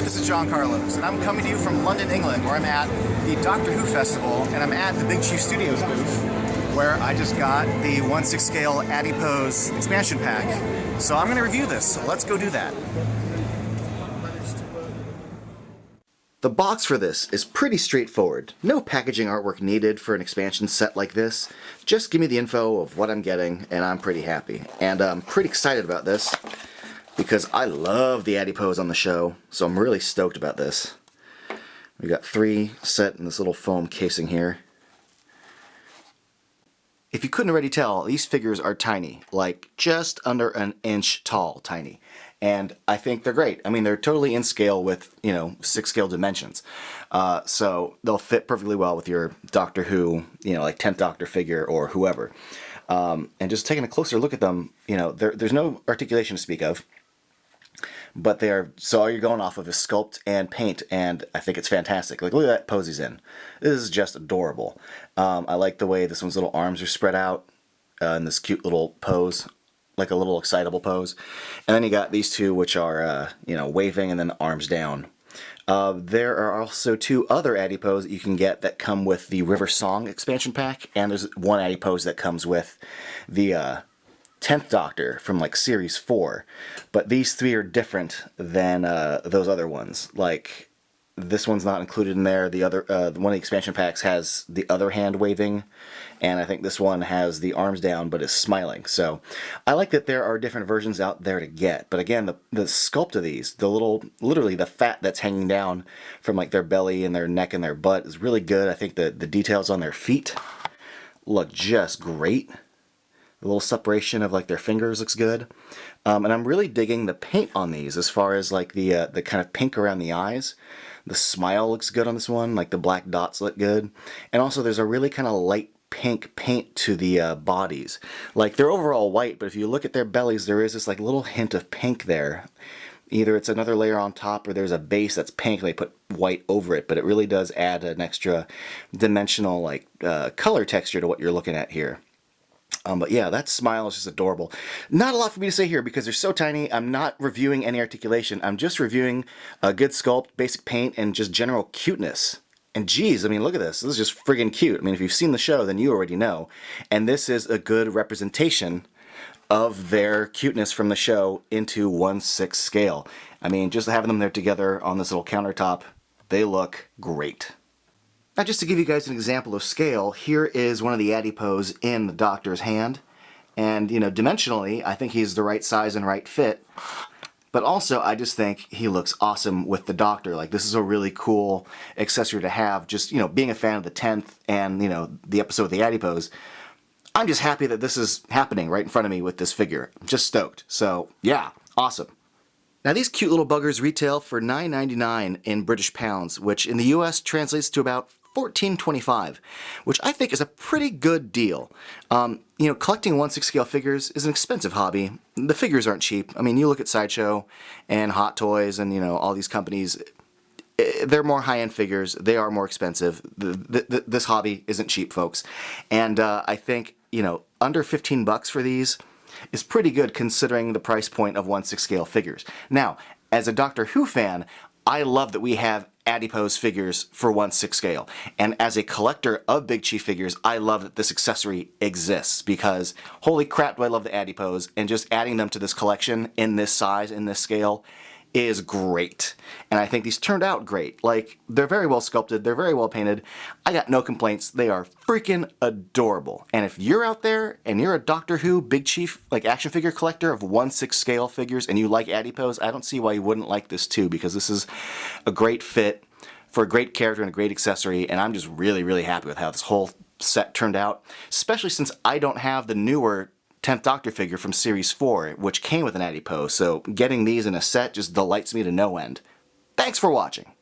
this is John Carlos, and I'm coming to you from London, England, where I'm at the Doctor Who Festival, and I'm at the Big Chief Studios booth, where I just got the 1/6 scale Adipose expansion pack. So I'm going to review this, so let's go do that. The box for this is pretty straightforward. No packaging artwork needed for an expansion set like this. Just give me the info of what I'm getting, and I'm pretty happy. And I'm pretty excited about this, because I love the Adipose on the show, so I'm really stoked about this. We got 3 set in this little foam casing here. If you couldn't already tell, these figures are tiny, like just under an inch tall tiny. And I think they're great. I mean, they're totally in scale with, 6 scale dimensions. So they'll fit perfectly well with your Doctor Who, like 10th Doctor figure or whoever. And just taking a closer look at them, there's no articulation to speak of. But so all you're going off of is sculpt and paint, and I think it's fantastic. Like, look at that pose he's in. This is just adorable. I like the way this one's little arms are spread out in this cute little pose, like a little excitable pose. And then you got these two, which are, waving and then arms down. There are also 2 other Adipose that you can get that come with the River Song expansion pack, and there's one Adipose that comes with the 10th Doctor from like Series 4, but these 3 are different than those other ones. Like, this one's not included in there. The other one of the expansion packs has the other hand waving, and I think this one has the arms down but is smiling. So I like that there are different versions out there to get. But again, the sculpt of these, literally the fat that's hanging down from like their belly and their neck and their butt is really good. I think the details on their feet look just great. The little separation of like their fingers looks good, and I'm really digging the paint on these as far as like the kind of pink around the eyes. The smile looks good on this one, like the black dots look good, and also there's a really kind of light pink paint to the bodies. Like, they're overall white, but if you look at their bellies, there is this like little hint of pink there. Either it's another layer on top, or there's a base that's pink and they put white over it, but it really does add an extra dimensional like color texture to what you're looking at here. But yeah, that smile is just adorable. Not a lot for me to say here because they're so tiny. I'm not reviewing any articulation. I'm just reviewing a good sculpt, basic paint, and just general cuteness. And geez, I mean, look at this. This is just friggin' cute. I mean, if you've seen the show, then you already know. And this is a good representation of their cuteness from the show into 1/6 scale. I mean, just having them there together on this little countertop, they look great. Now, just to give you guys an example of scale, here is one of the Adipose in the Doctor's hand. And, dimensionally, I think he's the right size and right fit. But also, I just think he looks awesome with the Doctor. Like, this is a really cool accessory to have. Just, being a fan of the 10th and, the episode of the Adipose, I'm just happy that this is happening right in front of me with this figure. I'm just stoked. So, yeah, awesome. Now, these cute little buggers retail for $9.99 in British pounds, which in the US translates to about $14.25, which I think is a pretty good deal. Collecting 1/6 scale figures is an expensive hobby. The figures aren't cheap. I mean, you look at Sideshow and Hot Toys and, all these companies, they're more high-end figures. They are more expensive. This hobby isn't cheap, folks. And I think, under $15 for these is pretty good considering the price point of 1/6 scale figures. Now, as a Doctor Who fan, I love that we have Adipose figures for 1/6 scale. And as a collector of Big Chief figures, I love that this accessory exists because holy crap do I love the Adipose, and just adding them to this collection in this size, in this scale, is great. And I think these turned out great. Like, they're very well sculpted, they're very well painted. I got no complaints. They are freaking adorable. And if you're out there and you're a Doctor Who Big Chief like action figure collector of 1/6 scale figures and you like Adipose, I don't see why you wouldn't like this too, because this is a great fit for a great character and a great accessory, and I'm just really, really happy with how this whole set turned out, especially since I don't have the newer 10th Doctor figure from Series 4, which came with an Adipose, so getting these in a set just delights me to no end. Thanks for watching.